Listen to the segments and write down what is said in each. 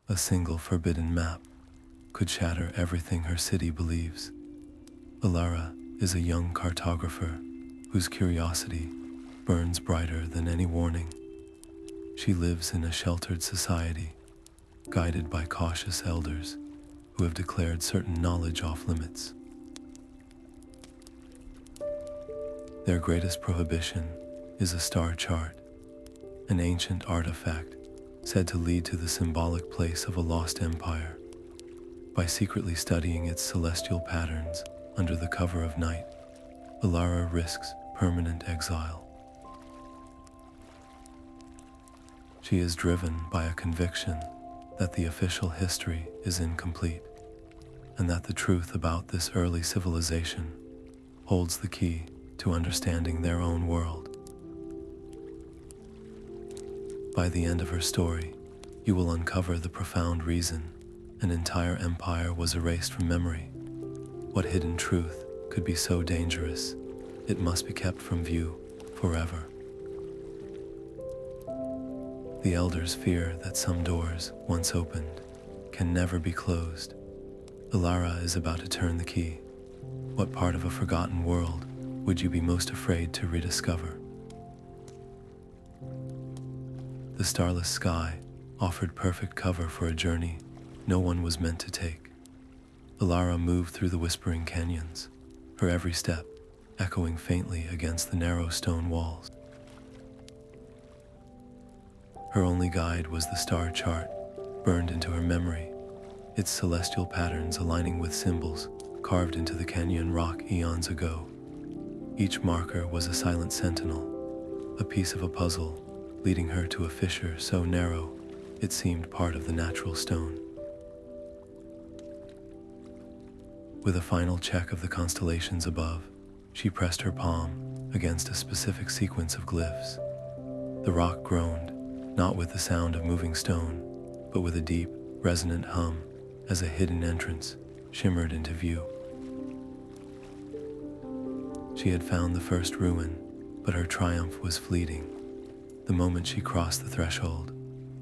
A single forbidden map could shatter everything her city believes. Elara is a young cartographer whose curiosity burns brighter than any warning. She lives in a sheltered society, guided by cautious elders who have declared certain knowledge off limits. Their greatest prohibition is a star chart, an ancient artifact said to lead to the symbolic place of a lost empire. By secretly studying its celestial patterns under the cover of night, Alara risks permanent exile. She is driven by a conviction that the official history is incomplete, and that the truth about this early civilization holds the key to understanding their own world. By the end of her story, you will uncover the profound reason an entire empire was erased from memory. What hidden truth could be so dangerous it must be kept from view forever? The elders fear that some doors, once opened, can never be closed. Elara is about to turn the key. What part of a forgotten world would you be most afraid to rediscover? The starless sky offered perfect cover for a journey no one was meant to take. Elara moved through the whispering canyons, her every step echoing faintly against the narrow stone walls. Her only guide was the star chart, burned into her memory, its celestial patterns aligning with symbols carved into the canyon rock eons ago. Each marker was a silent sentinel, a piece of a puzzle, leading her to a fissure so narrow it seemed part of the natural stone. With a final check of the constellations above, she pressed her palm against a specific sequence of glyphs. The rock groaned, not with the sound of moving stone, but with a deep, resonant hum as a hidden entrance shimmered into view. She had found the first ruin, but her triumph was fleeting. The moment she crossed the threshold,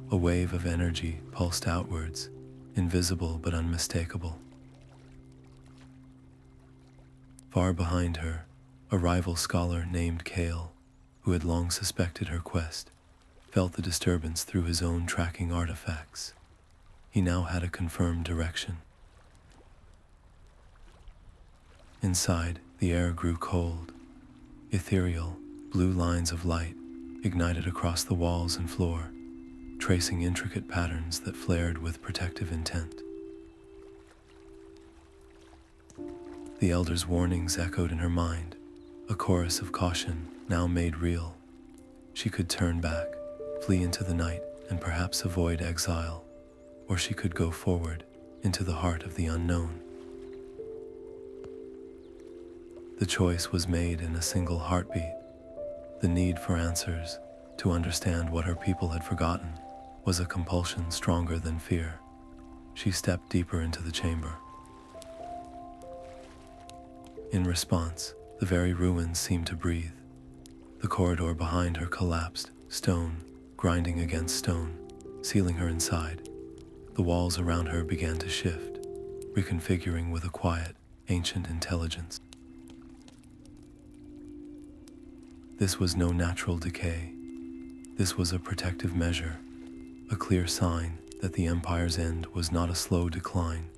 a wave of energy pulsed outwards, invisible but unmistakable. Far behind her, a rival scholar named Kale, who had long suspected her quest, felt the disturbance through his own tracking artifacts. He now had a confirmed direction. Inside, the air grew cold. Ethereal, blue lines of light ignited across the walls and floor, tracing intricate patterns that flared with protective intent. The elder's warnings echoed in her mind, a chorus of caution now made real. She could turn back, flee into the night, and perhaps avoid exile, or she could go forward into the heart of the unknown. The choice was made in a single heartbeat. The need for answers, to understand what her people had forgotten, was a compulsion stronger than fear. She stepped deeper into the chamber. In response, the very ruins seemed to breathe. The corridor behind her collapsed, stone grinding against stone, sealing her inside. The walls around her began to shift, reconfiguring with a quiet, ancient intelligence. This was no natural decay. This was a protective measure, a clear sign that the Empire's end was not a slow decline,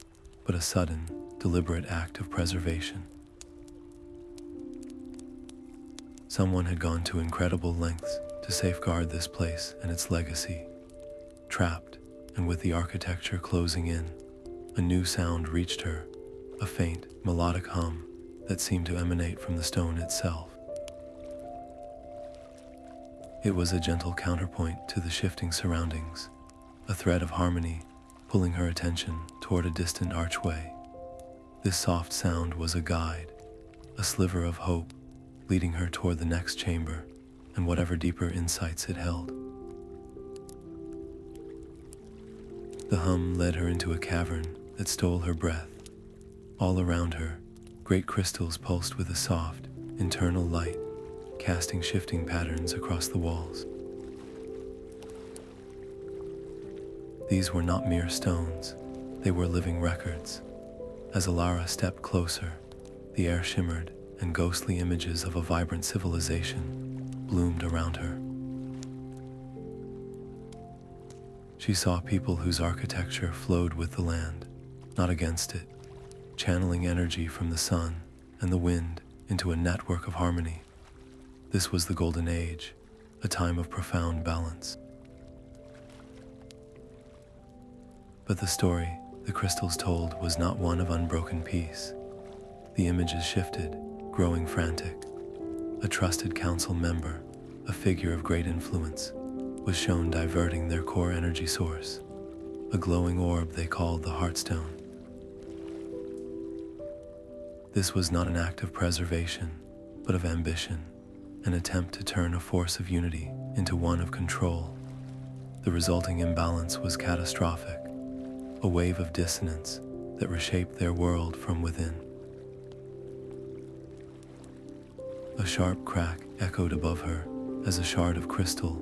but a sudden, deliberate act of preservation. Someone had gone to incredible lengths to safeguard this place and its legacy. Trapped, and with the architecture closing in, a new sound reached her, a faint, melodic hum that seemed to emanate from the stone itself. It was a gentle counterpoint to the shifting surroundings, a thread of harmony pulling her attention toward a distant archway. This soft sound was a guide, a sliver of hope, leading her toward the next chamber and whatever deeper insights it held. The hum led her into a cavern that stole her breath. All around her, great crystals pulsed with a soft, internal light, casting shifting patterns across the walls. These were not mere stones, they were living records. As Alara stepped closer, the air shimmered and ghostly images of a vibrant civilization bloomed around her. She saw people whose architecture flowed with the land, not against it, channeling energy from the sun and the wind into a network of harmony. This was the Golden Age, a time of profound balance. But the story the crystals told was not one of unbroken peace. The images shifted, growing frantic. A trusted council member, a figure of great influence, was shown diverting their core energy source, a glowing orb they called the Heartstone. This was not an act of preservation, but of ambition, an attempt to turn a force of unity into one of control. The resulting imbalance was catastrophic, a wave of dissonance that reshaped their world from within. A sharp crack echoed above her as a shard of crystal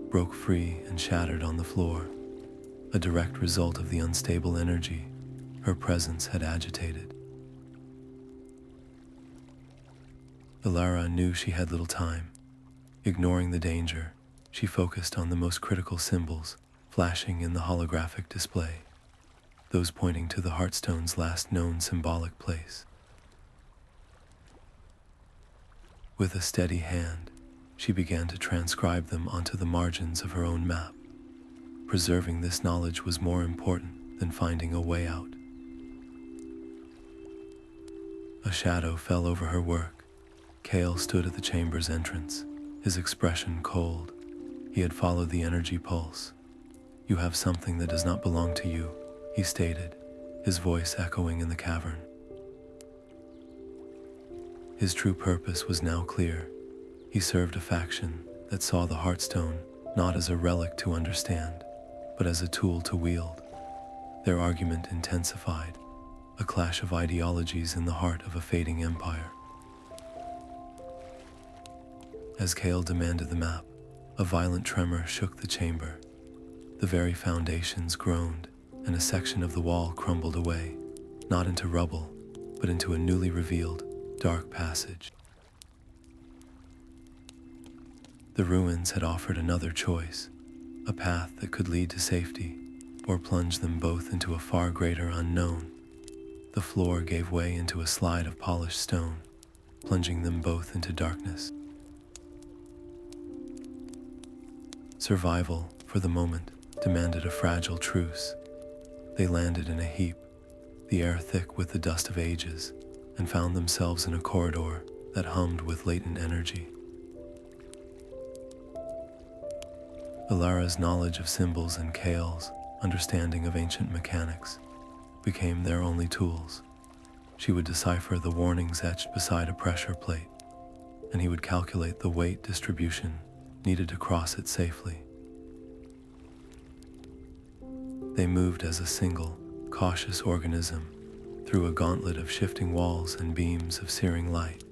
broke free and shattered on the floor, a direct result of the unstable energy her presence had agitated. Elara knew she had little time. Ignoring the danger, she focused on the most critical symbols flashing in the holographic display, those pointing to the Heartstone's last known symbolic place. With a steady hand, she began to transcribe them onto the margins of her own map. Preserving this knowledge was more important than finding a way out. A shadow fell over her work. Kale stood at the chamber's entrance, his expression cold. He had followed the energy pulse. "You have something that does not belong to you," he stated, his voice echoing in the cavern. His true purpose was now clear. He served a faction that saw the Heartstone not as a relic to understand, but as a tool to wield. Their argument intensified, a clash of ideologies in the heart of a fading empire. As Kale demanded the map, a violent tremor shook the chamber. The very foundations groaned, and a section of the wall crumbled away, not into rubble, but into a newly revealed, dark passage. The ruins had offered another choice, a path that could lead to safety, or plunge them both into a far greater unknown. The floor gave way into a slide of polished stone, plunging them both into darkness. Survival, for the moment, demanded a fragile truce. They landed in a heap, the air thick with the dust of ages, and found themselves in a corridor that hummed with latent energy. Elara's knowledge of symbols and Kale's understanding of ancient mechanics became their only tools. She would decipher the warnings etched beside a pressure plate, and he would calculate the weight distribution needed to cross it safely. They moved as a single, cautious organism through a gauntlet of shifting walls and beams of searing light.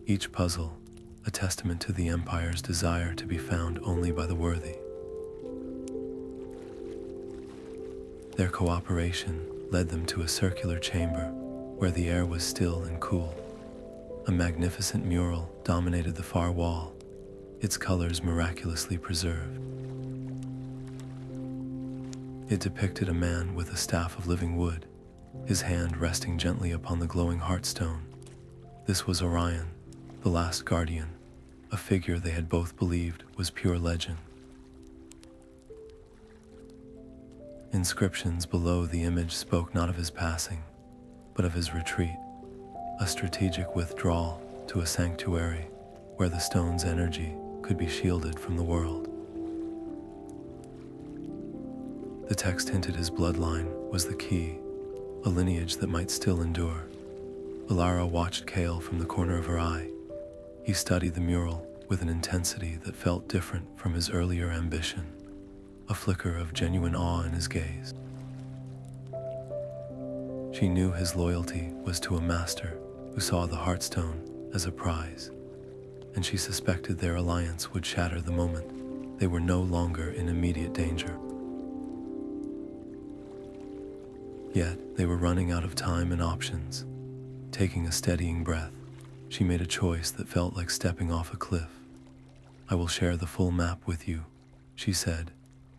Each puzzle, a testament to the Empire's desire to be found only by the worthy. Their cooperation led them to a circular chamber where the air was still and cool. A magnificent mural dominated the far wall, its colors miraculously preserved. It depicted a man with a staff of living wood, his hand resting gently upon the glowing Heartstone. This was Orion, the last guardian, a figure they had both believed was pure legend. Inscriptions below the image spoke not of his passing, but of his retreat, a strategic withdrawal to a sanctuary where the stone's energy could be shielded from the world. The text hinted his bloodline was the key, a lineage that might still endure. Elara watched Kale from the corner of her eye. He studied the mural with an intensity that felt different from his earlier ambition, a flicker of genuine awe in his gaze. She knew his loyalty was to a master who saw the Heartstone as a prize, and she suspected their alliance would shatter the moment they were no longer in immediate danger. Yet they were running out of time and options. Taking a steadying breath, she made a choice that felt like stepping off a cliff. "I will share the full map with you," she said,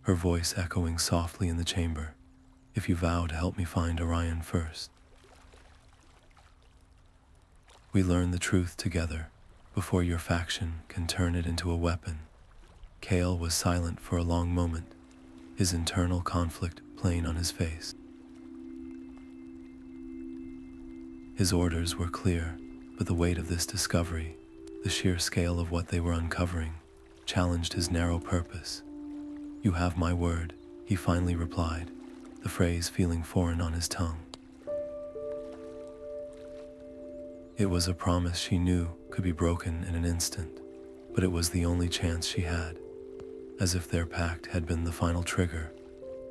her voice echoing softly in the chamber, "if you vow to help me find Orion first." "We learn the truth together, before your faction can turn it into a weapon." Kale was silent for a long moment, his internal conflict plain on his face. His orders were clear, but the weight of this discovery, the sheer scale of what they were uncovering, challenged his narrow purpose. "You have my word," he finally replied, the phrase feeling foreign on his tongue. It was a promise she knew could be broken in an instant, but it was the only chance she had. As if their pact had been the final trigger,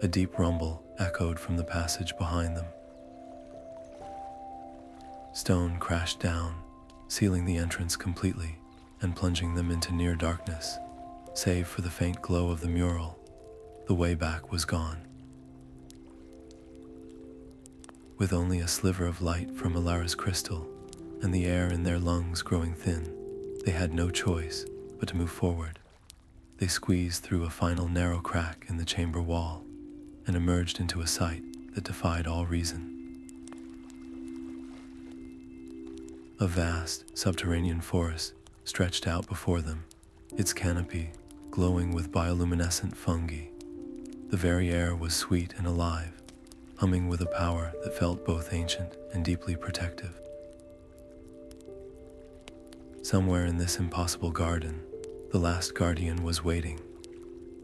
a deep rumble echoed from the passage behind them. Stone crashed down, sealing the entrance completely and plunging them into near darkness. Save for the faint glow of the mural, the way back was gone. With only a sliver of light from Elara's crystal and the air in their lungs growing thin, they had no choice but to move forward. They squeezed through a final narrow crack in the chamber wall and emerged into a sight that defied all reason. A vast subterranean forest stretched out before them, its canopy glowing with bioluminescent fungi. The very air was sweet and alive, humming with a power that felt both ancient and deeply protective. Somewhere in this impossible garden, the last guardian was waiting.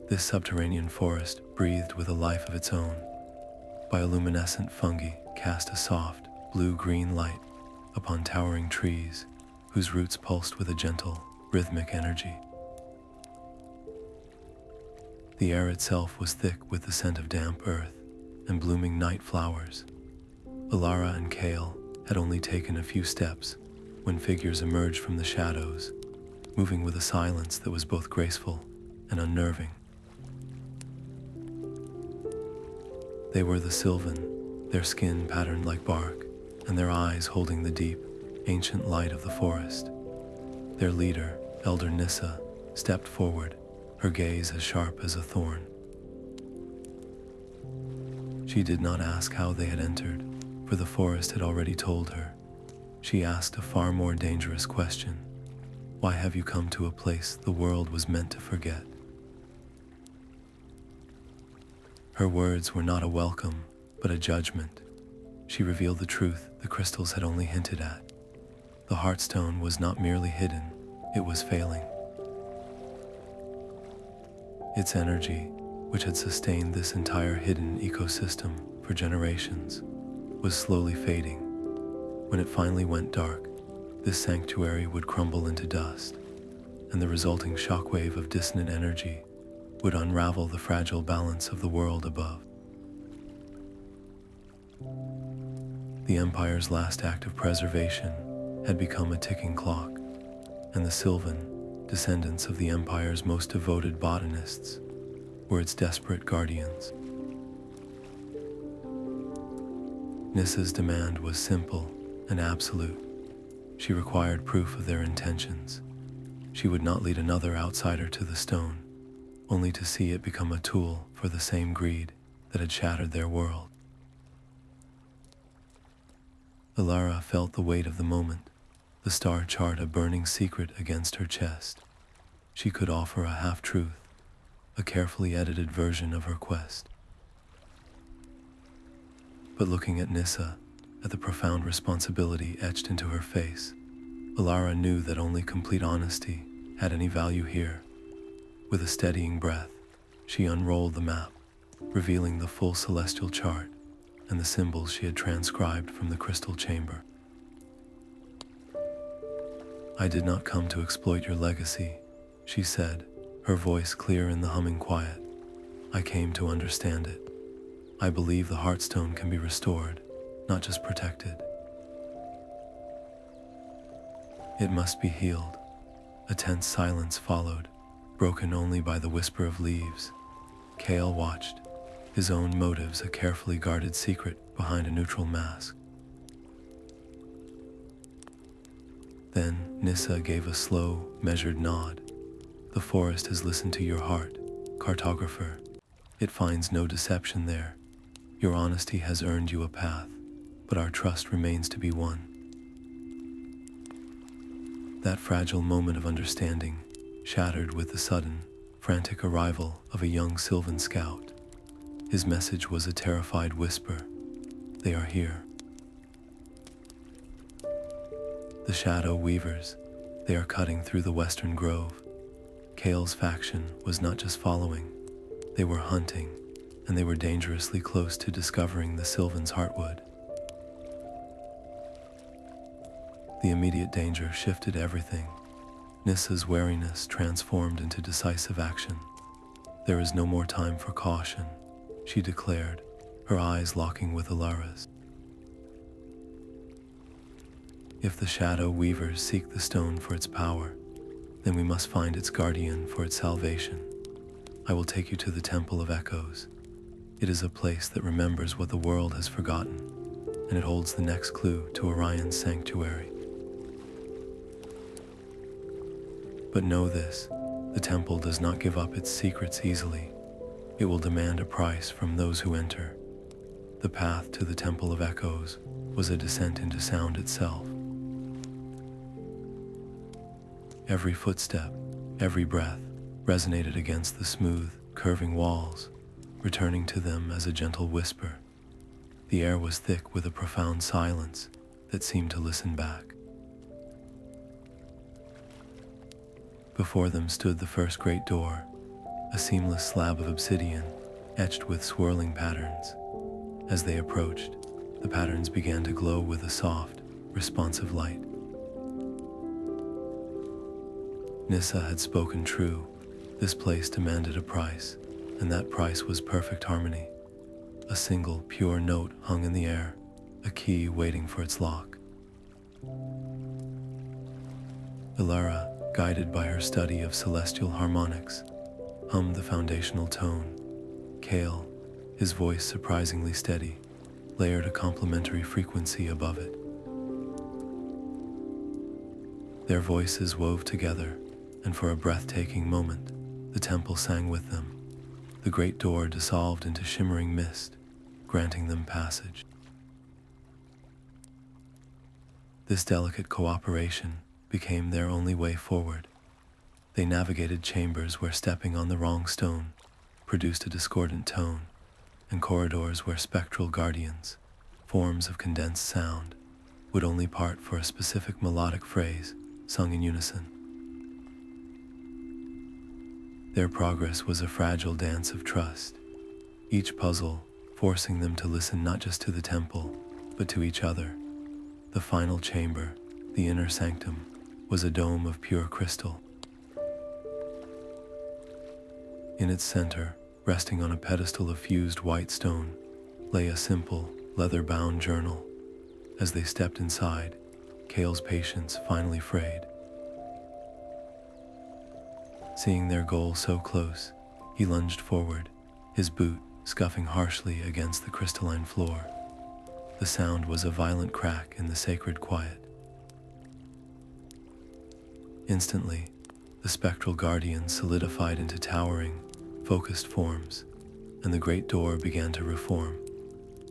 This subterranean forest breathed with a life of its own. Bioluminescent fungi cast a soft, blue-green light upon towering trees, whose roots pulsed with a gentle, rhythmic energy. The air itself was thick with the scent of damp earth and blooming night flowers. Alara and Kale had only taken a few steps when figures emerged from the shadows, moving with a silence that was both graceful and unnerving. They were the Sylvan, their skin patterned like bark, and their eyes holding the deep, ancient light of the forest. Their leader, Elder Nissa, stepped forward, her gaze as sharp as a thorn. She did not ask how they had entered, for the forest had already told her. She asked a far more dangerous question. Why have you come to a place the world was meant to forget? Her words were not a welcome, but a judgment. She revealed the truth the crystals had only hinted at. The Heartstone was not merely hidden, it was failing. Its energy, which had sustained this entire hidden ecosystem for generations, was slowly fading. When it finally went dark, this sanctuary would crumble into dust, and the resulting shockwave of dissonant energy would unravel the fragile balance of the world above. The Empire's last act of preservation had become a ticking clock, and the Sylvan, descendants of the Empire's most devoted botanists, were its desperate guardians. Nissa's demand was simple and absolute. She required proof of their intentions. She would not lead another outsider to the stone, only to see it become a tool for the same greed that had shattered their world. Elara felt the weight of the moment, the star chart a burning secret against her chest. She could offer a half-truth, a carefully edited version of her quest. But looking at Nissa, at the profound responsibility etched into her face, Alara knew that only complete honesty had any value here. With a steadying breath, she unrolled the map, revealing the full celestial chart and the symbols she had transcribed from the crystal chamber. "I did not come to exploit your legacy," she said, her voice clear in the humming quiet. "I came to understand it. I believe the Heartstone can be restored, not just protected. It must be healed." A tense silence followed, broken only by the whisper of leaves. Kale watched, his own motives a carefully guarded secret behind a neutral mask. Then Nissa gave a slow, measured nod. The forest has listened to your heart, cartographer. It finds no deception there. Your honesty has earned you a path, but our trust remains to be won. That fragile moment of understanding shattered with the sudden, frantic arrival of a young Sylvan scout. His message was a terrified whisper. They are here. The Shadow Weavers, they are cutting through the western grove. Kale's faction was not just following, they were hunting, and they were dangerously close to discovering the Sylvan's heartwood. The immediate danger shifted everything. Nissa's wariness transformed into decisive action. There is no more time for caution, she declared, her eyes locking with Alara's. If the Shadow Weavers seek the stone for its power, then we must find its guardian for its salvation. I will take you to the Temple of Echoes. It is a place that remembers what the world has forgotten, and it holds the next clue to Orion's sanctuary. But know this, the temple does not give up its secrets easily. It will demand a price from those who enter. The path to the Temple of Echoes was a descent into sound itself. Every footstep, every breath resonated against the smooth, curving walls, returning to them as a gentle whisper. The air was thick with a profound silence that seemed to listen back. Before them stood the first great door, a seamless slab of obsidian etched with swirling patterns. As they approached, the patterns began to glow with a soft, responsive light. Nissa had spoken true. This place demanded a price, and that price was perfect harmony. A single, pure note hung in the air, a key waiting for its lock. Elara, guided by her study of celestial harmonics, hummed the foundational tone. Kale, his voice surprisingly steady, layered a complementary frequency above it. Their voices wove together, and for a breathtaking moment, the temple sang with them. The great door dissolved into shimmering mist, granting them passage. This delicate cooperation became their only way forward. They navigated chambers where stepping on the wrong stone produced a discordant tone, and corridors where spectral guardians, forms of condensed sound, would only part for a specific melodic phrase sung in unison. Their progress was a fragile dance of trust, each puzzle forcing them to listen not just to the temple, but to each other. The final chamber, the Inner Sanctum, was a dome of pure crystal. In its center, resting on a pedestal of fused white stone, lay a simple, leather-bound journal. As they stepped inside, Kale's patience finally frayed. Seeing their goal so close, he lunged forward, his boot scuffing harshly against the crystalline floor. The sound was a violent crack in the sacred quiet. Instantly, the spectral guardian solidified into towering, focused forms, and the great door began to reform,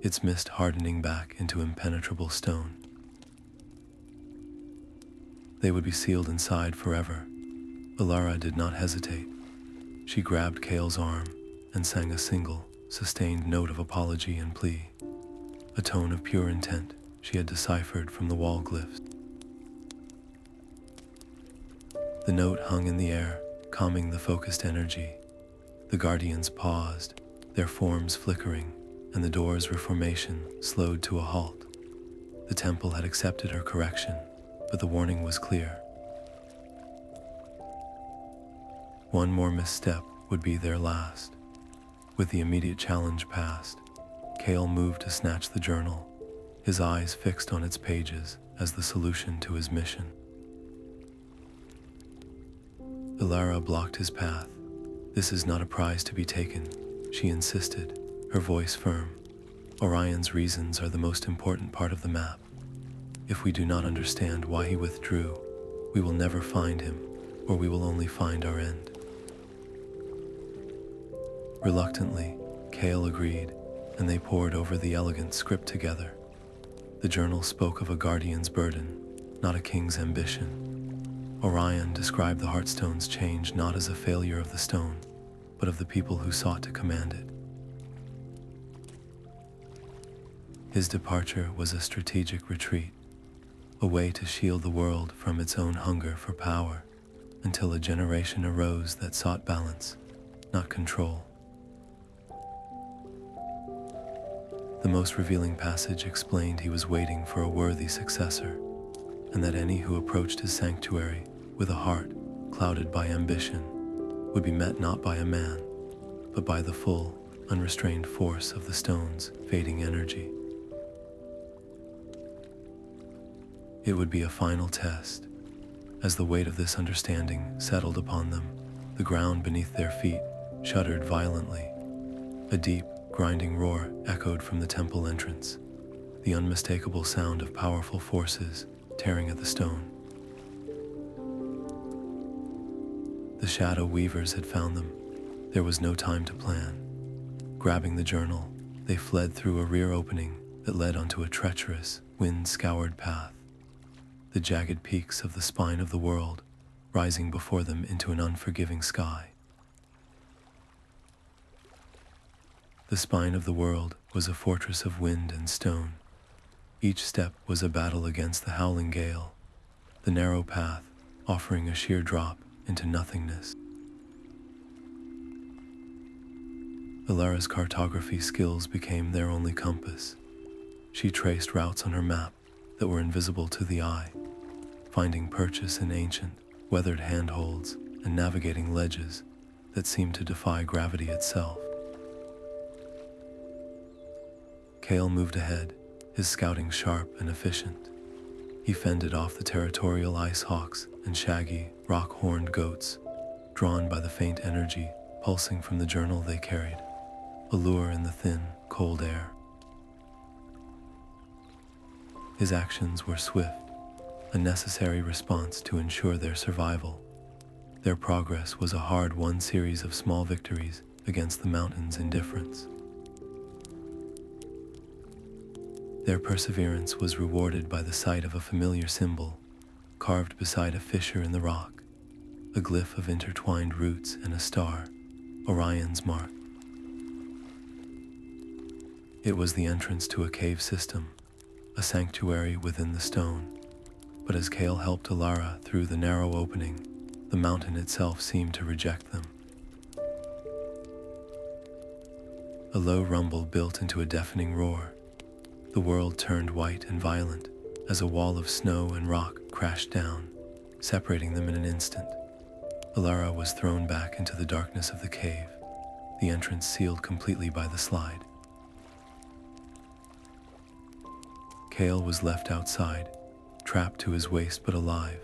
its mist hardening back into impenetrable stone. They would be sealed inside forever. Alara did not hesitate. She grabbed Kale's arm and sang a single, sustained note of apology and plea, a tone of pure intent she had deciphered from the wall glyphs. The note hung in the air, calming the focused energy. The guardians paused, their forms flickering, and the door's reformation slowed to a halt. The temple had accepted her correction, but the warning was clear. One more misstep would be their last. With the immediate challenge past, Kale moved to snatch the journal, his eyes fixed on its pages as the solution to his mission. Elara blocked his path. This is not a prize to be taken, she insisted, her voice firm. Orion's reasons are the most important part of the map. If we do not understand why he withdrew, we will never find him, or we will only find our end. Reluctantly, Kale agreed, and they pored over the elegant script together. The journal spoke of a guardian's burden, not a king's ambition. Orion described the Heartstone's change not as a failure of the stone, but of the people who sought to command it. His departure was a strategic retreat, a way to shield the world from its own hunger for power, until a generation arose that sought balance, not control. The most revealing passage explained he was waiting for a worthy successor, and that any who approached his sanctuary with a heart clouded by ambition would be met not by a man, but by the full, unrestrained force of the stone's fading energy. It would be a final test. As the weight of this understanding settled upon them, the ground beneath their feet shuddered violently. A deep, grinding roar echoed from the temple entrance, the unmistakable sound of powerful forces tearing at the stone. The shadow weavers had found them. There was no time to plan. Grabbing the journal, they fled through a rear opening that led onto a treacherous, wind-scoured path. The jagged peaks of the spine of the world rising before them into an unforgiving sky. The spine of the world was a fortress of wind and stone. Each step was a battle against the howling gale, the narrow path offering a sheer drop into nothingness. Elara's cartography skills became their only compass. She traced routes on her map that were invisible to the eye, finding purchase in ancient, weathered handholds and navigating ledges that seemed to defy gravity itself. Kale moved ahead, his scouting sharp and efficient. He fended off the territorial ice hawks and shaggy, rock-horned goats, drawn by the faint energy pulsing from the journal they carried, a lure in the thin, cold air. His actions were swift, a necessary response to ensure their survival. Their progress was a hard-won series of small victories against the mountain's indifference. Their perseverance was rewarded by the sight of a familiar symbol, carved beside a fissure in the rock, a glyph of intertwined roots and a star, Orion's mark. It was the entrance to a cave system, a sanctuary within the stone. But as Kale helped Alara through the narrow opening, the mountain itself seemed to reject them. A low rumble built into a deafening roar. The world turned white and violent as a wall of snow and rock crashed down, separating them in an instant. Elara was thrown back into the darkness of the cave, the entrance sealed completely by the slide. Kale was left outside, trapped to his waist but alive,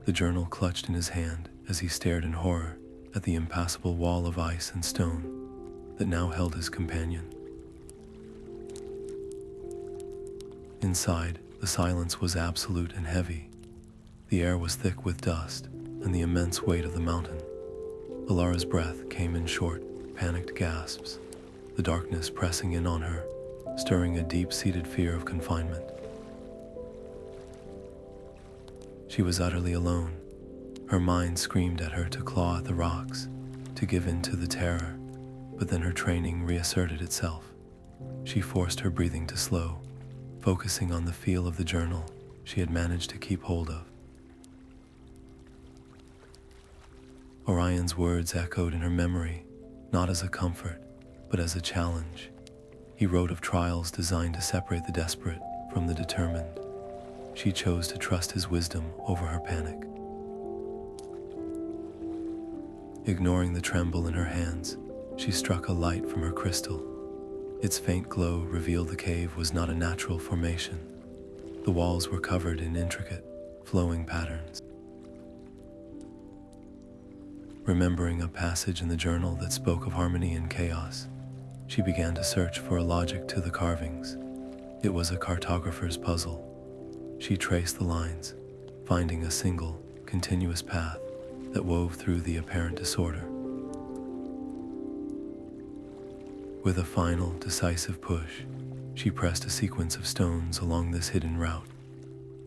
the journal clutched in his hand as he stared in horror at the impassable wall of ice and stone that now held his companion. Inside, the silence was absolute and heavy. The air was thick with dust and the immense weight of the mountain. Alara's breath came in short, panicked gasps, the darkness pressing in on her, stirring a deep-seated fear of confinement. She was utterly alone. Her mind screamed at her to claw at the rocks, to give in to the terror, but then her training reasserted itself. She forced her breathing to slow, focusing on the feel of the journal she had managed to keep hold of. Orion's words echoed in her memory, not as a comfort, but as a challenge. He wrote of trials designed to separate the desperate from the determined. She chose to trust his wisdom over her panic. Ignoring the tremble in her hands, she struck a light from her crystal. Its faint glow revealed the cave was not a natural formation. The walls were covered in intricate, flowing patterns. Remembering a passage in the journal that spoke of harmony and chaos, She began to search for a logic to the carvings. It was a cartographer's puzzle. She traced the lines, finding a single, continuous path that wove through the apparent disorder. With a final, decisive push, she pressed a sequence of stones along this hidden route.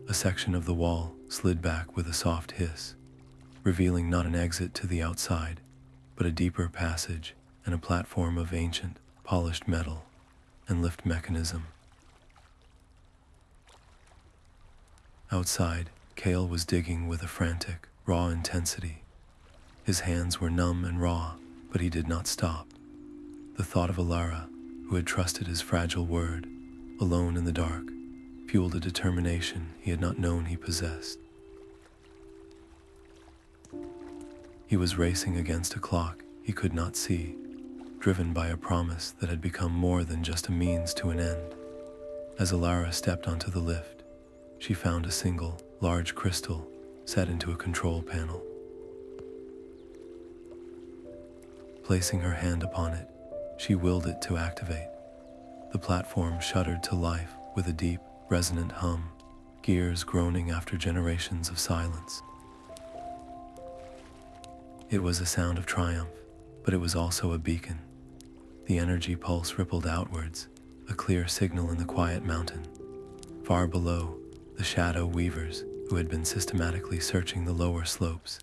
A section of the wall slid back with a soft hiss, revealing not an exit to the outside, but a deeper passage and a platform of ancient, polished metal and lift mechanism. Outside, Kale was digging with a frantic, raw intensity. His hands were numb and raw, but he did not stop. The thought of Alara, who had trusted his fragile word, alone in the dark, fueled a determination he had not known he possessed. He was racing against a clock he could not see, driven by a promise that had become more than just a means to an end. As Alara stepped onto the lift, she found a single, large crystal set into a control panel. Placing her hand upon it, she willed it to activate. The platform shuddered to life with a deep, resonant hum, gears groaning after generations of silence. It was a sound of triumph, but it was also a beacon. The energy pulse rippled outwards, a clear signal in the quiet mountain. Far below, the shadow weavers, who had been systematically searching the lower slopes,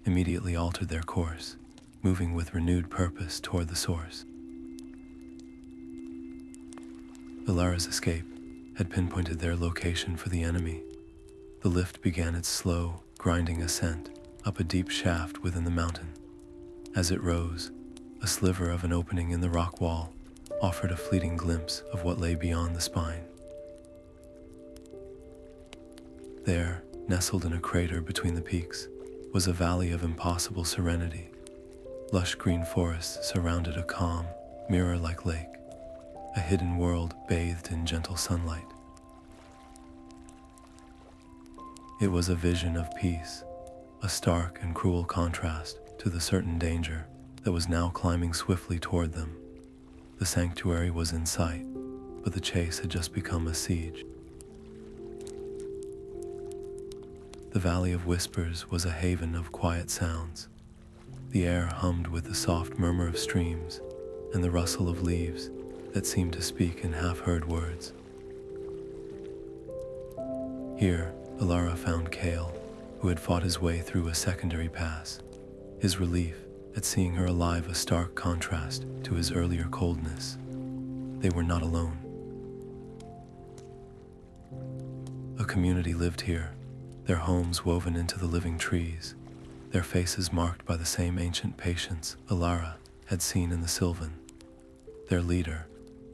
immediately altered their course, moving with renewed purpose toward the source. Elara's escape had pinpointed their location for the enemy. The lift began its slow, grinding ascent up a deep shaft within the mountain. As it rose, a sliver of an opening in the rock wall offered a fleeting glimpse of what lay beyond the spine. There, nestled in a crater between the peaks, was a valley of impossible serenity. Lush green forests surrounded a calm, mirror-like lake, a hidden world bathed in gentle sunlight. It was a vision of peace, a stark and cruel contrast to the certain danger that was now climbing swiftly toward them. The sanctuary was in sight, but the chase had just become a siege. The Valley of Whispers was a haven of quiet sounds. The air hummed with the soft murmur of streams and the rustle of leaves that seemed to speak in half-heard words. Here, Alara found Kale, who had fought his way through a secondary pass. His relief at seeing her alive a stark contrast to his earlier coldness. They were not alone. A community lived here, their homes woven into the living trees, their faces marked by the same ancient patience Alara had seen in the Sylvan. Their leader,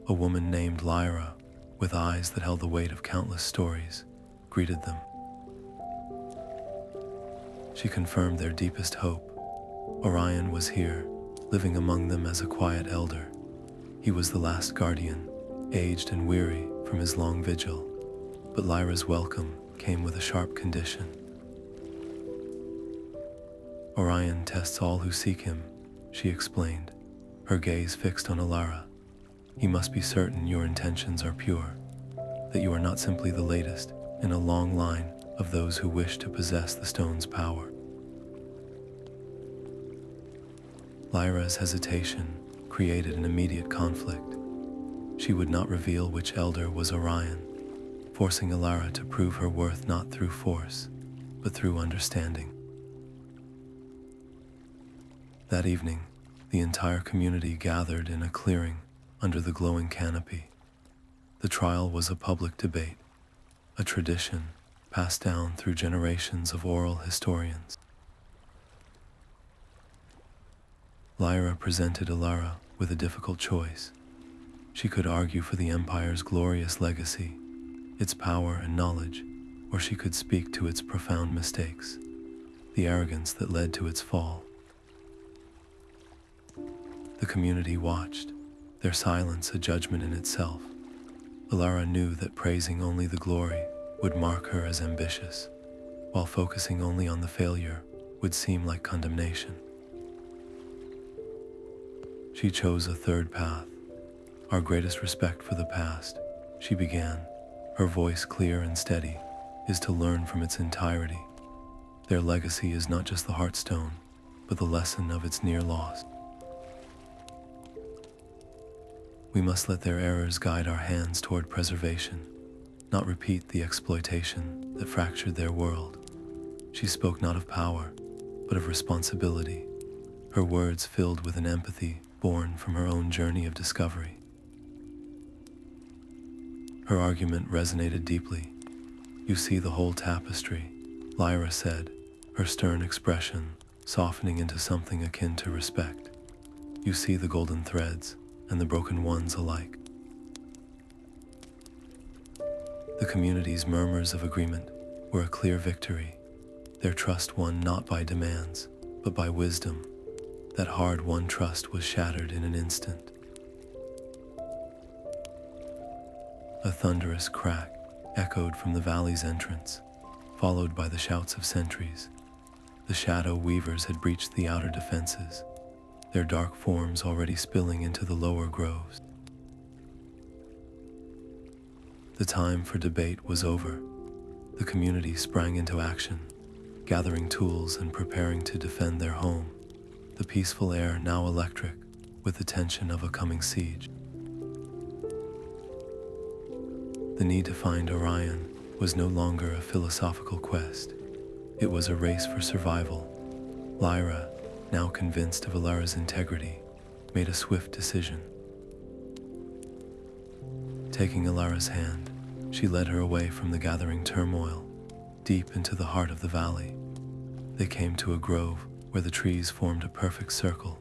a woman named Lyra, with eyes that held the weight of countless stories, greeted them. She confirmed their deepest hope. Orion was here, living among them as a quiet elder. He was the last guardian, aged and weary from his long vigil, but Lyra's welcome came with a sharp condition. Orion tests all who seek him, she explained, her gaze fixed on Alara. He must be certain your intentions are pure, that you are not simply the latest in a long line of those who wish to possess the stone's power. Lyra's hesitation created an immediate conflict. She would not reveal which elder was Orion, forcing Alara to prove her worth not through force, but through understanding. That evening, the entire community gathered in a clearing under the glowing canopy. The trial was a public debate, a tradition passed down through generations of oral historians. Lyra presented Alara with a difficult choice. She could argue for the Empire's glorious legacy, its power and knowledge, or she could speak to its profound mistakes, the arrogance that led to its fall. The community watched, their silence a judgment in itself. Alara knew that praising only the glory would mark her as ambitious, while focusing only on the failure would seem like condemnation. She chose a third path, Our greatest respect for the past, she began, her voice clear and steady, is to learn from its entirety. Their legacy is not just the Heartstone, but the lesson of its near loss. We must let their errors guide our hands toward preservation, not repeat the exploitation that fractured their world. She spoke not of power, but of responsibility, her words filled with an empathy born from her own journey of discovery. Her argument resonated deeply. You see the whole tapestry, Lyra said, her stern expression softening into something akin to respect. You see the golden threads and the broken ones alike. The community's murmurs of agreement were a clear victory, their trust won not by demands, but by wisdom. That hard-won trust was shattered in an instant. A thunderous crack echoed from the valley's entrance, followed by the shouts of sentries. The shadow weavers had breached the outer defenses, their dark forms already spilling into the lower groves. The time for debate was over. The community sprang into action, gathering tools and preparing to defend their home, the peaceful air now electric with the tension of a coming siege. The need to find Orion was no longer a philosophical quest. It was a race for survival. Lyra, now convinced of Elara's integrity, made a swift decision. Taking Elara's hand, she led her away from the gathering turmoil, deep into the heart of the valley. They came to a grove where the trees formed a perfect circle,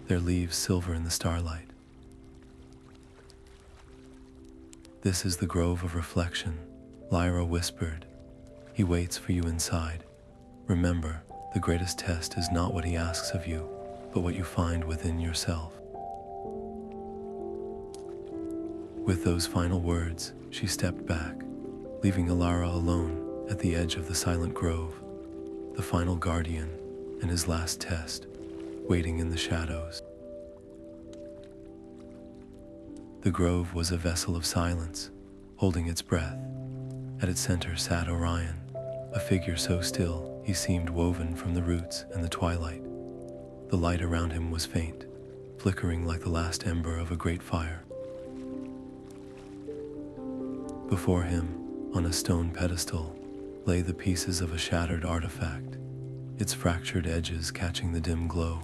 their leaves silver in the starlight. "This is the grove of reflection," Lyra whispered. "He waits for you inside. Remember, the greatest test is not what he asks of you, but what you find within yourself." With those final words, she stepped back, leaving Alara alone at the edge of the silent grove, the final guardian and his last test, waiting in the shadows. The grove was a vessel of silence, holding its breath. At its center sat Orion, a figure so still he seemed woven from the roots and the twilight. The light around him was faint, flickering like the last ember of a great fire. Before him, on a stone pedestal, lay the pieces of a shattered artifact, its fractured edges catching the dim glow.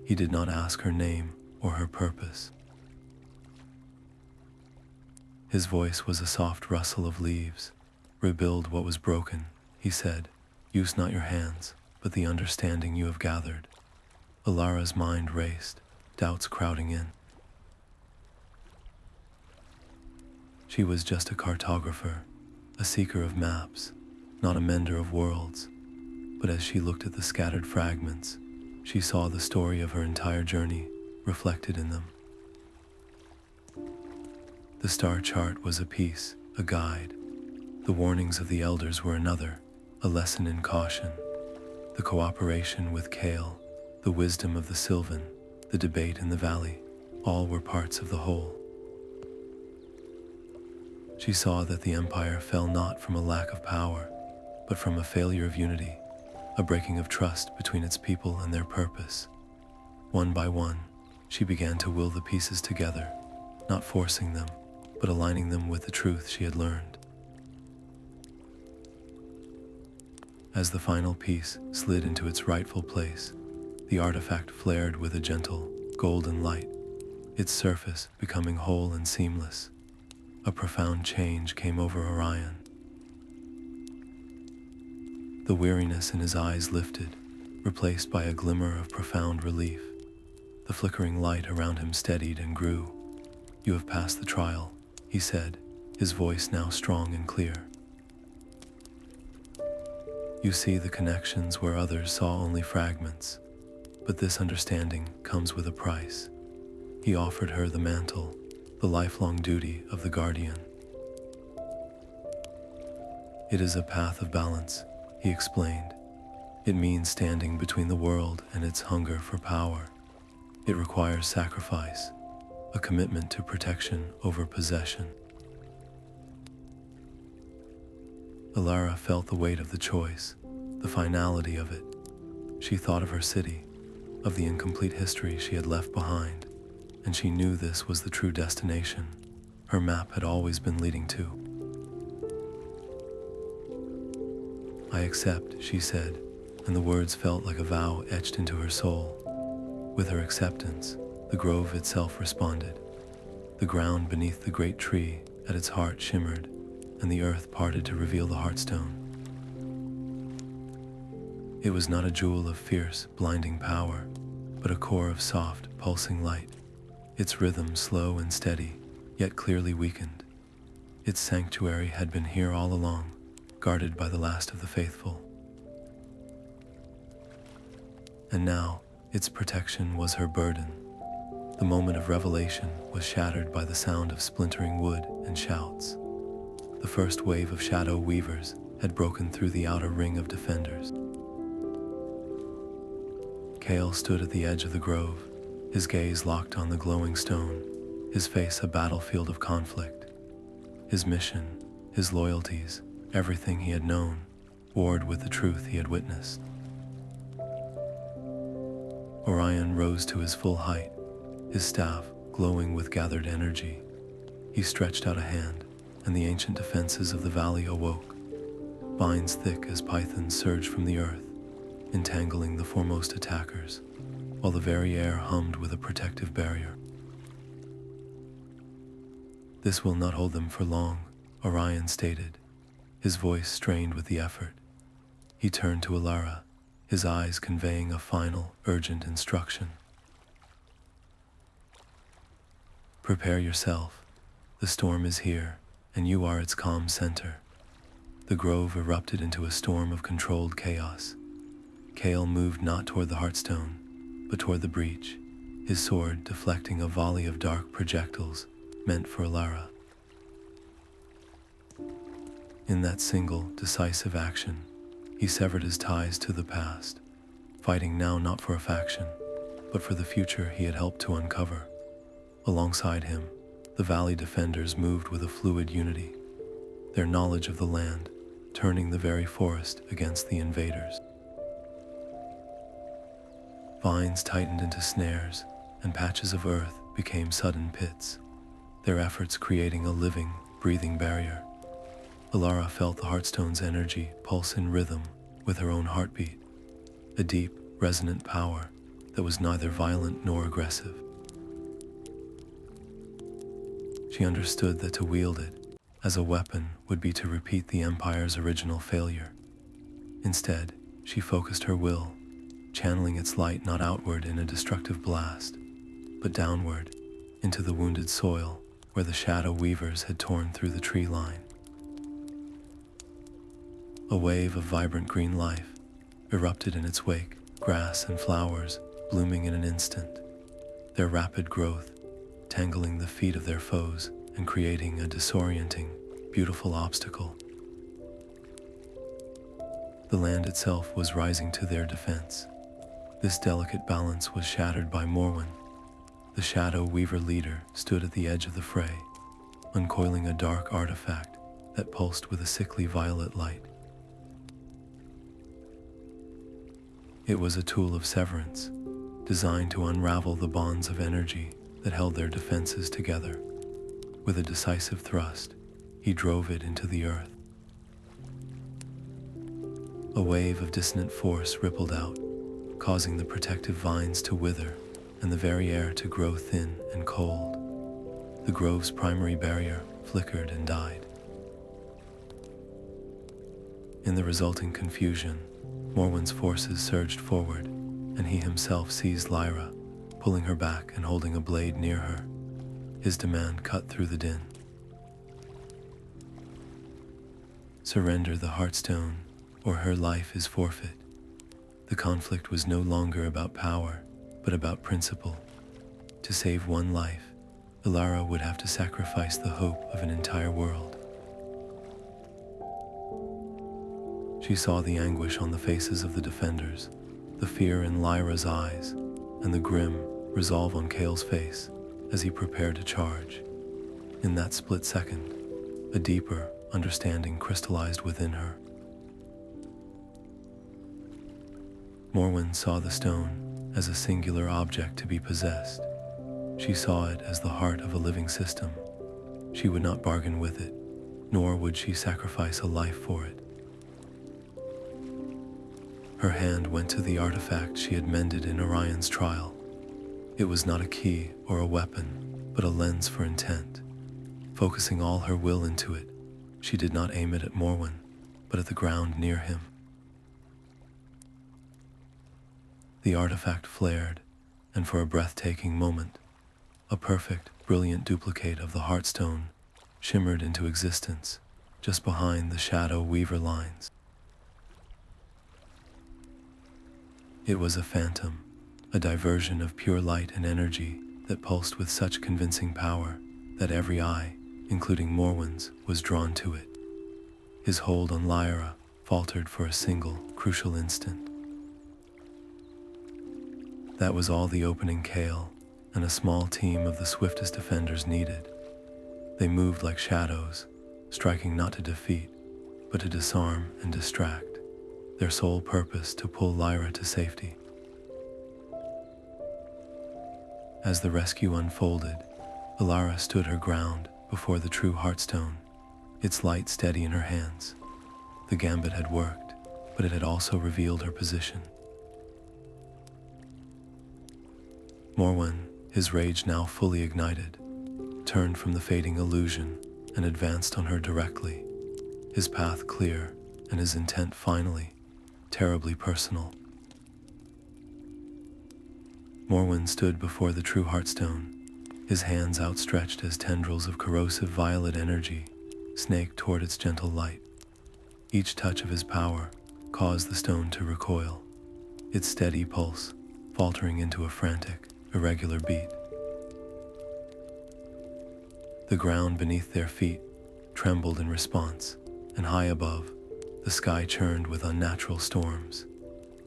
He did not ask her name or her purpose. His voice was a soft rustle of leaves. "Rebuild what was broken," he said. "Use not your hands, but the understanding you have gathered." Alara's mind raced, doubts crowding in. She was just a cartographer, a seeker of maps, not a mender of worlds. But as she looked at the scattered fragments, she saw the story of her entire journey reflected in them. The star chart was a piece, a guide. The warnings of the elders were another, a lesson in caution. The cooperation with Kale, the wisdom of the Sylvan, the debate in the valley, all were parts of the whole. She saw that the empire fell not from a lack of power, but from a failure of unity, a breaking of trust between its people and their purpose. One by one, she began to will the pieces together, not forcing them, but aligning them with the truth she had learned. As the final piece slid into its rightful place, the artifact flared with a gentle, golden light, its surface becoming whole and seamless. A profound change came over Orion. The weariness in his eyes lifted, replaced by a glimmer of profound relief. The flickering light around him steadied and grew. "You have passed the trial," he said, his voice now strong and clear. "You see the connections where others saw only fragments, but this understanding comes with a price." He offered her the mantle, the lifelong duty of the guardian. "It is a path of balance," he explained. "It means standing between the world and its hunger for power. It requires sacrifice, a commitment to protection over possession. Elara felt the weight of the choice, the finality of it. She thought of her city, of the incomplete history she had left behind, and she knew this was the true destination her map had always been leading to. "I accept," she said, and the words felt like a vow etched into her soul. With her acceptance, the grove itself responded. The ground beneath the great tree at its heart shimmered, and the earth parted to reveal the Heartstone. It was not a jewel of fierce, blinding power, but a core of soft, pulsing light, its rhythm slow and steady, yet clearly weakened. Its sanctuary had been here all along, guarded by the last of the faithful. And now, its protection was her burden. The moment of revelation was shattered by the sound of splintering wood and shouts. The first wave of shadow weavers had broken through the outer ring of defenders. Kale stood at the edge of the grove, his gaze locked on the glowing stone, his face a battlefield of conflict. His mission, his loyalties, everything he had known, warred with the truth he had witnessed. Orion rose to his full height, his staff glowing with gathered energy. He stretched out a hand, and the ancient defenses of the valley awoke. Vines thick as pythons surged from the earth, entangling the foremost attackers, while the very air hummed with a protective barrier. "This will not hold them for long," Orion stated, his voice strained with the effort. He turned to Elara, his eyes conveying a final, urgent instruction. "Prepare yourself. The storm is here, and you are its calm center." The grove erupted into a storm of controlled chaos. Kale moved not toward the Heartstone, but toward the breach, his sword deflecting a volley of dark projectiles meant for Elara. In that single, decisive action, he severed his ties to the past, fighting now not for a faction, but for the future he had helped to uncover. Alongside him, the valley defenders moved with a fluid unity, their knowledge of the land turning the very forest against the invaders. Vines tightened into snares, and patches of earth became sudden pits, their efforts creating a living, breathing barrier. Alara felt the Heartstone's energy pulse in rhythm with her own heartbeat, a deep, resonant power that was neither violent nor aggressive. She understood that to wield it as a weapon would be to repeat the Empire's original failure. Instead, she focused her will, channeling its light not outward in a destructive blast, but downward into the wounded soil where the shadow weavers had torn through the tree line. A wave of vibrant green life erupted in its wake, grass and flowers blooming in an instant, their rapid growth tangling the feet of their foes and creating a disorienting, beautiful obstacle. The land itself was rising to their defense. This delicate balance was shattered by Morwin. The Shadow Weaver leader stood at the edge of the fray, uncoiling a dark artifact that pulsed with a sickly violet light. It was a tool of severance, designed to unravel the bonds of energy that held their defenses together. With a decisive thrust, he drove it into the earth. A wave of dissonant force rippled out, causing the protective vines to wither and the very air to grow thin and cold. The grove's primary barrier flickered and died. In the resulting confusion, Morwin's forces surged forward, and he himself seized Lyra, pulling her back and holding a blade near her. His demand cut through the din. "Surrender the Heartstone, or her life is forfeit." The conflict was no longer about power, but about principle. To save one life, Elara would have to sacrifice the hope of an entire world. She saw the anguish on the faces of the defenders, the fear in Lyra's eyes, and the grim resolve on Kale's face as he prepared to charge. In that split second, a deeper understanding crystallized within her. Morwin saw the stone as a singular object to be possessed. She saw it as the heart of a living system. She would not bargain with it, nor would she sacrifice a life for it. Her hand went to the artifact she had mended in Orion's trial. It was not a key or a weapon, but a lens for intent. Focusing all her will into it, she did not aim it at Morwin, but at the ground near him. The artifact flared, and for a breathtaking moment, a perfect, brilliant duplicate of the Heartstone shimmered into existence just behind the shadow weaver lines. It was a phantom, a diversion of pure light and energy that pulsed with such convincing power that every eye, including Morwin's, was drawn to it. His hold on Elara faltered for a single, crucial instant. That was all the opening Kale and a small team of the swiftest defenders needed. They moved like shadows, striking not to defeat, but to disarm and distract, their sole purpose to pull Elara to safety. As the rescue unfolded, Elara stood her ground before the true Heartstone, its light steady in her hands. The gambit had worked, but it had also revealed her position. Morwin, his rage now fully ignited, turned from the fading illusion and advanced on her directly, his path clear and his intent finally, terribly personal. Morwin stood before the true Heartstone, his hands outstretched as tendrils of corrosive violet energy snaked toward its gentle light. Each touch of his power caused the stone to recoil, its steady pulse faltering into a frantic, irregular beat. The ground beneath their feet trembled in response, and high above, the sky churned with unnatural storms.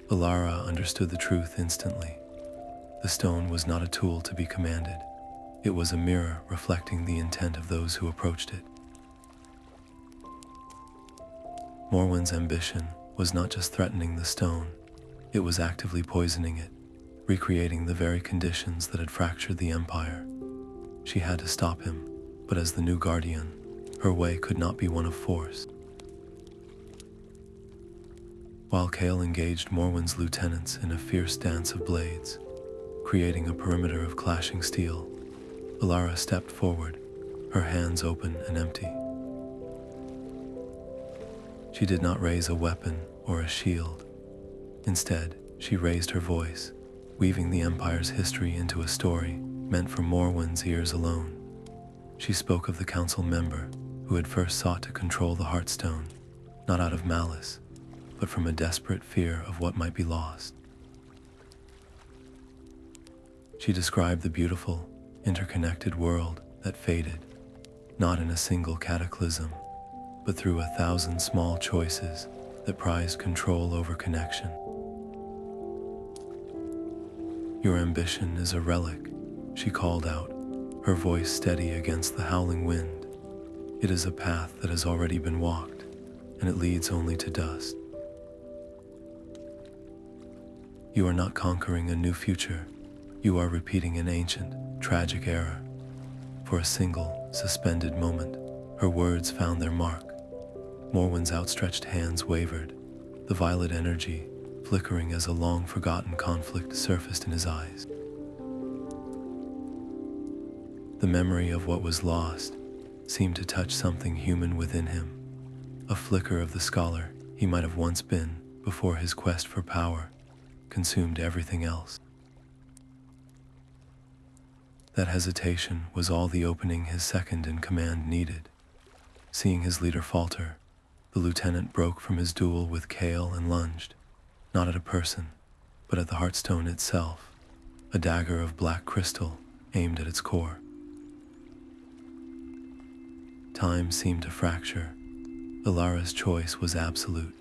Alara understood the truth instantly. The stone was not a tool to be commanded. It was a mirror reflecting the intent of those who approached it. Morwin's ambition was not just threatening the stone, it was actively poisoning it, recreating the very conditions that had fractured the Empire. She had to stop him, but as the new Guardian, her way could not be one of force. While Kale engaged Morwin's lieutenants in a fierce dance of blades, creating a perimeter of clashing steel, Elara stepped forward, her hands open and empty. She did not raise a weapon or a shield. Instead, she raised her voice, weaving the Empire's history into a story meant for Morwin's ears alone. She spoke of the council member who had first sought to control the Heartstone, not out of malice, but from a desperate fear of what might be lost. She described the beautiful, interconnected world that faded, not in a single cataclysm, but through 1,000 small choices that prized control over connection. "Your ambition is a relic," she called out, her voice steady against the howling wind. "It is a path that has already been walked, and it leads only to dust. You are not conquering a new future, you are repeating an ancient, tragic era." For a single, suspended moment, her words found their mark. Morwin's outstretched hands wavered, the violet energy flickering as a long-forgotten conflict surfaced in his eyes. The memory of what was lost seemed to touch something human within him, a flicker of the scholar he might have once been before his quest for power consumed everything else. That hesitation was all the opening his second-in-command needed. Seeing his leader falter, the lieutenant broke from his duel with Kale and lunged, not at a person, but at the Heartstone itself, a dagger of black crystal aimed at its core. Time seemed to fracture. Elara's choice was absolute.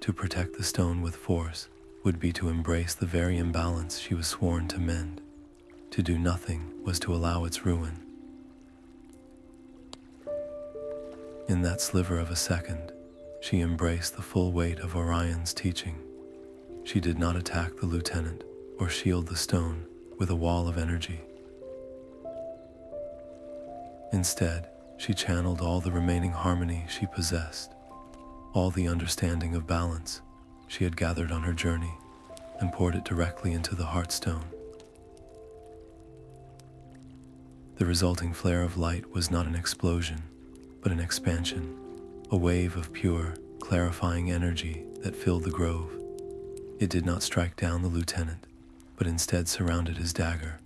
To protect the stone with force would be to embrace the very imbalance she was sworn to mend. To do nothing was to allow its ruin. In that sliver of a second, she embraced the full weight of Orion's teaching. She did not attack the lieutenant or shield the stone with a wall of energy. Instead, she channeled all the remaining harmony she possessed, all the understanding of balance she had gathered on her journey, and poured it directly into the Heartstone. The resulting flare of light was not an explosion, but an expansion, a wave of pure, clarifying energy that filled the grove. It did not strike down the lieutenant, but instead surrounded his dagger,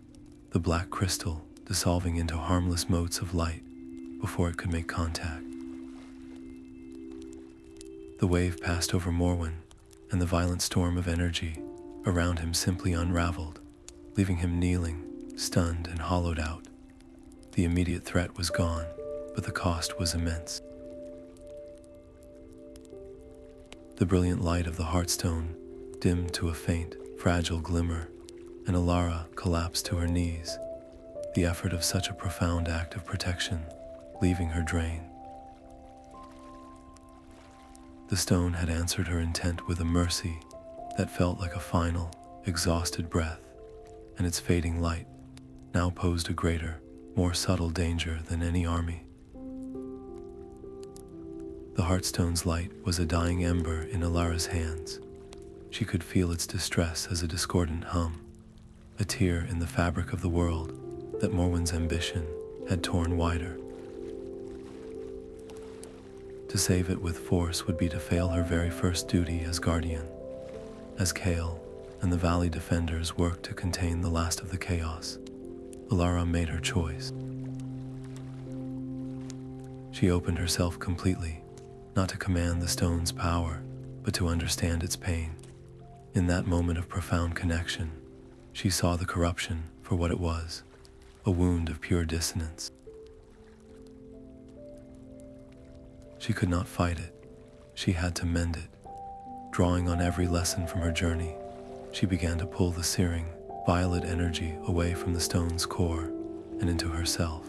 the black crystal dissolving into harmless motes of light before it could make contact. The wave passed over Morwin, and the violent storm of energy around him simply unraveled, leaving him kneeling, stunned and hollowed out. The immediate threat was gone, but the cost was immense. The brilliant light of the Heartstone dimmed to a faint, fragile glimmer, and Alara collapsed to her knees, the effort of such a profound act of protection leaving her drained. The stone had answered her intent with a mercy that felt like a final, exhausted breath, and its fading light now posed a greater, more subtle danger than any army. The Heartstone's light was a dying ember in Alara's hands. She could feel its distress as a discordant hum, a tear in the fabric of the world that Morwin's ambition had torn wider. To save it with force would be to fail her very first duty as guardian. As Kale and the Valley defenders worked to contain the last of the chaos, Elara made her choice. She opened herself completely, not to command the stone's power, but to understand its pain. In that moment of profound connection, she saw the corruption for what it was, a wound of pure dissonance. She could not fight it. She had to mend it. Drawing on every lesson from her journey, she began to pull the searing, violet energy away from the stone's core and into herself.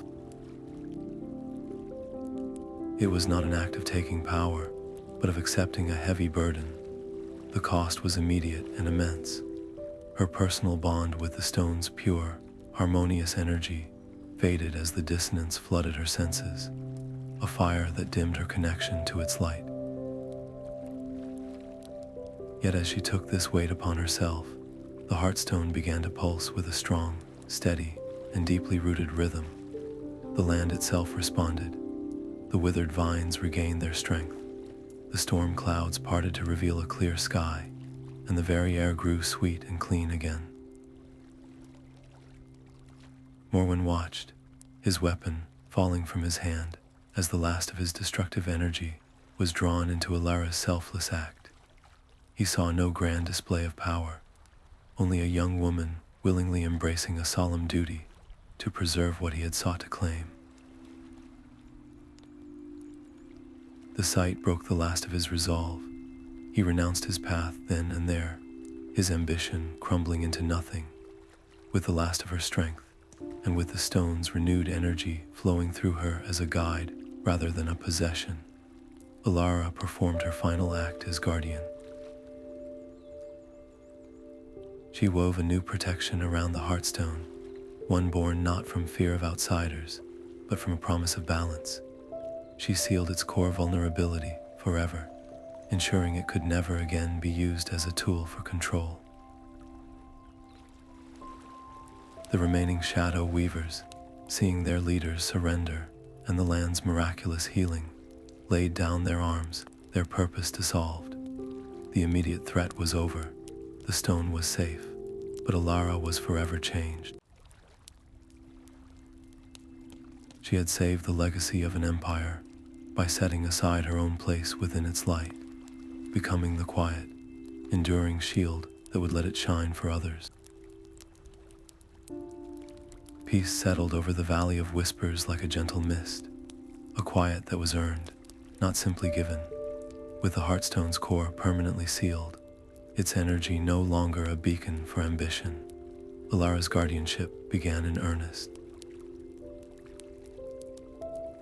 It was not an act of taking power, but of accepting a heavy burden. The cost was immediate and immense. Her personal bond with the stone's pure, harmonious energy faded as the dissonance flooded her senses, a fire that dimmed her connection to its light. Yet as she took this weight upon herself, the Heartstone began to pulse with a strong, steady, and deeply rooted rhythm. The land itself responded. The withered vines regained their strength. The storm clouds parted to reveal a clear sky, and the very air grew sweet and clean again. Morwin watched, his weapon falling from his hand as the last of his destructive energy was drawn into Elara's selfless act. He saw no grand display of power, only a young woman willingly embracing a solemn duty to preserve what he had sought to claim. The sight broke the last of his resolve. He renounced his path then and there, his ambition crumbling into nothing. With the last of her strength, and with the stone's renewed energy flowing through her as a guide rather than a possession, Elara performed her final act as guardian. She wove a new protection around the Heartstone, one born not from fear of outsiders, but from a promise of balance. She sealed its core vulnerability forever, ensuring it could never again be used as a tool for control. The remaining Shadow Weavers, seeing their leaders surrender and the land's miraculous healing, laid down their arms, their purpose dissolved. The immediate threat was over. The stone was safe, but Elara was forever changed. She had saved the legacy of an empire by setting aside her own place within its light, becoming the quiet, enduring shield that would let it shine for others. Peace settled over the Valley of Whispers like a gentle mist, a quiet that was earned, not simply given. With the Heartstone's core permanently sealed, its energy no longer a beacon for ambition, Alara's guardianship began in earnest.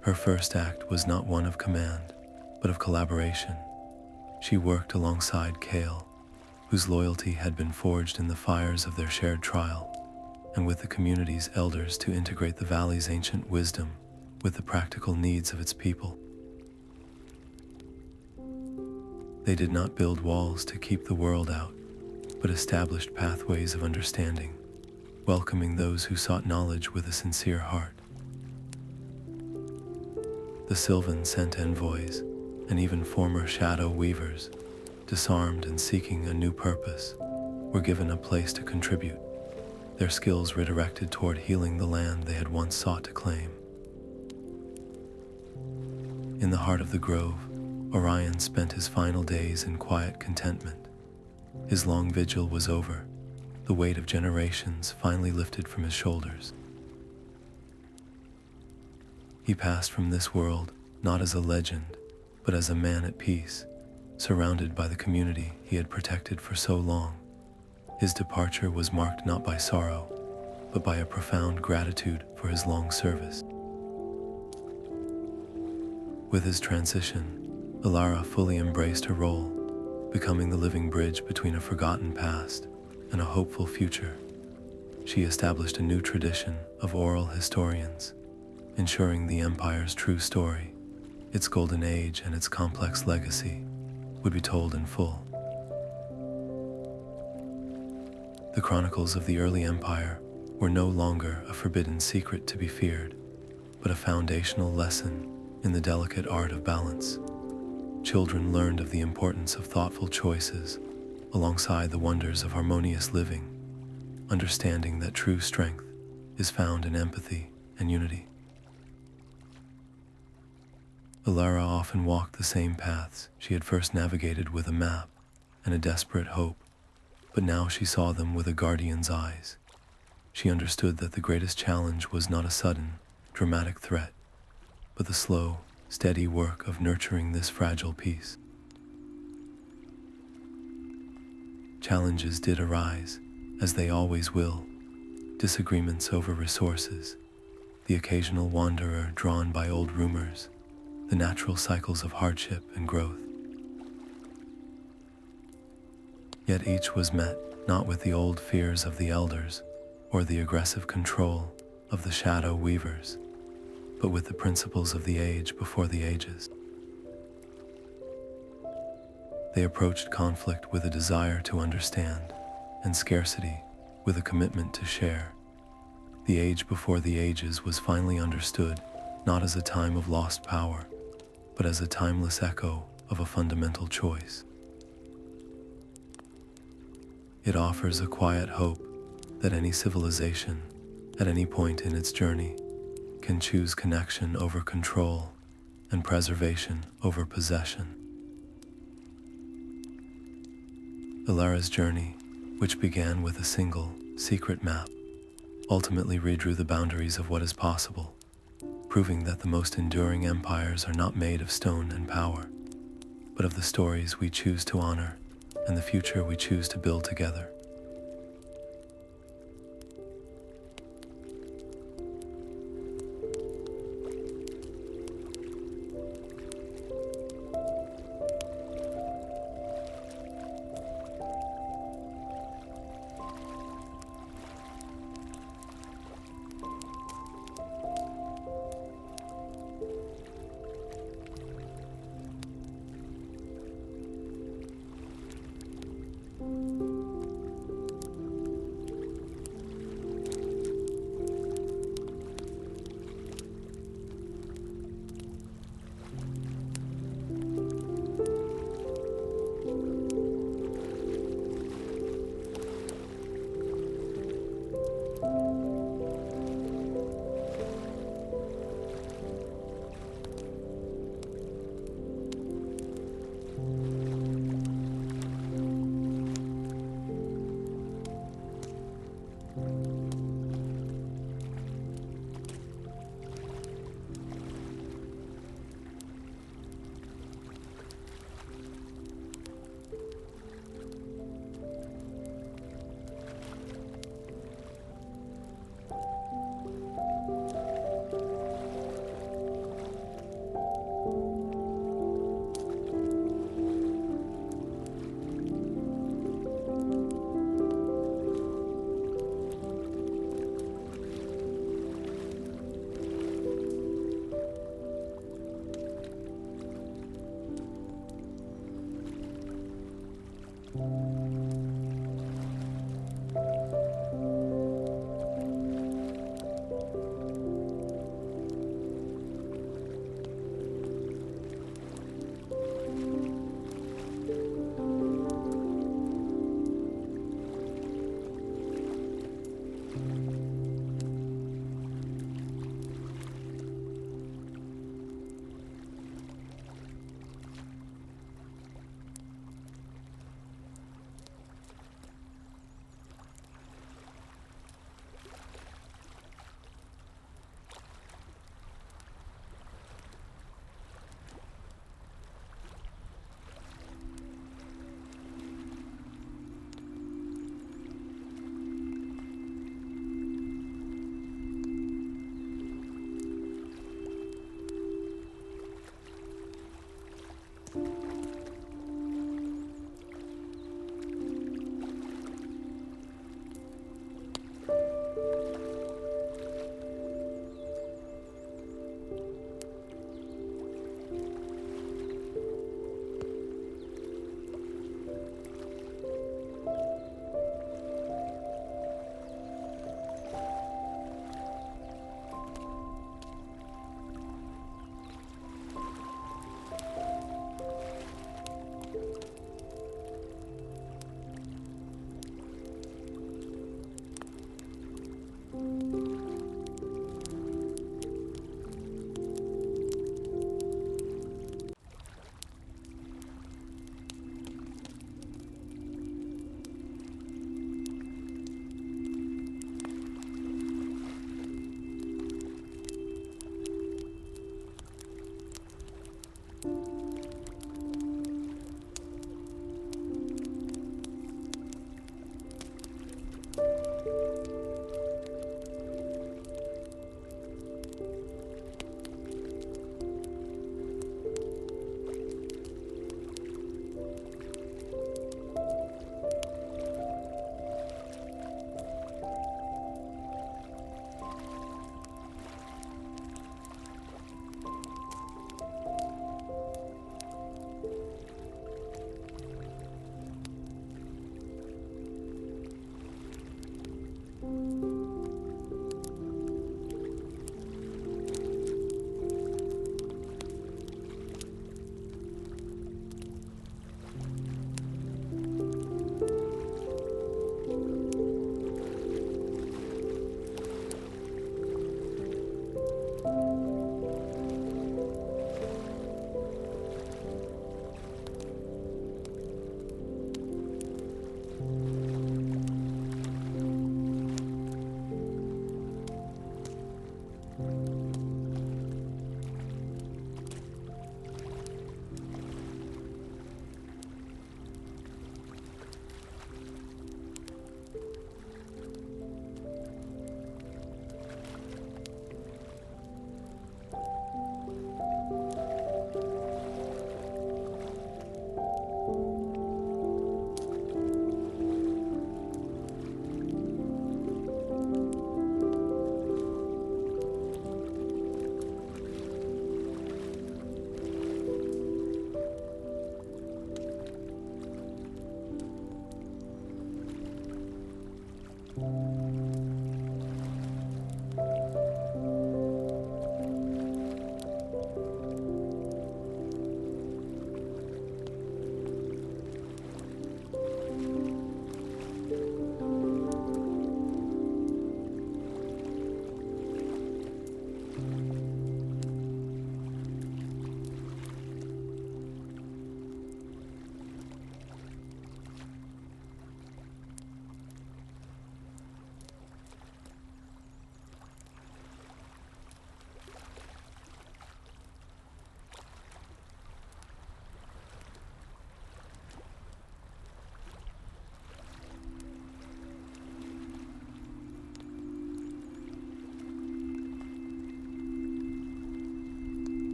Her first act was not one of command, but of collaboration. She worked alongside Kale, whose loyalty had been forged in the fires of their shared trial, and with the community's elders to integrate the valley's ancient wisdom with the practical needs of its people. They did not build walls to keep the world out, but established pathways of understanding, welcoming those who sought knowledge with a sincere heart. The Sylvan sent envoys, and even former shadow weavers, disarmed and seeking a new purpose, were given a place to contribute, their skills redirected toward healing the land they had once sought to claim. In the heart of the grove, Orion spent his final days in quiet contentment. His long vigil was over, the weight of generations finally lifted from his shoulders. He passed from this world not as a legend, but as a man at peace, surrounded by the community he had protected for so long. His departure was marked not by sorrow, but by a profound gratitude for his long service. With his transition, Elara fully embraced her role, becoming the living bridge between a forgotten past and a hopeful future. She established a new tradition of oral historians, ensuring the Empire's true story, its golden age and its complex legacy, would be told in full. The Chronicles of the early Empire were no longer a forbidden secret to be feared, but a foundational lesson in the delicate art of balance. Children learned of the importance of thoughtful choices alongside the wonders of harmonious living, understanding that true strength is found in empathy and unity. Elara often walked the same paths she had first navigated with a map and a desperate hope, but now she saw them with a guardian's eyes. She understood that the greatest challenge was not a sudden, dramatic threat, but the slow, steady work of nurturing this fragile piece. Challenges did arise, as they always will, disagreements over resources, the occasional wanderer drawn by old rumors, the natural cycles of hardship and growth. Yet each was met not with the old fears of the elders or the aggressive control of the shadow weavers, but with the principles of the age before the ages. They approached conflict with a desire to understand, and scarcity with a commitment to share. The age before the ages was finally understood, not as a time of lost power, but as a timeless echo of a fundamental choice. It offers a quiet hope that any civilization, at any point in its journey, can choose connection over control and preservation over possession. Elara's journey, which began with a single, secret map, ultimately redrew the boundaries of what is possible, proving that the most enduring empires are not made of stone and power, but of the stories we choose to honor and the future we choose to build together.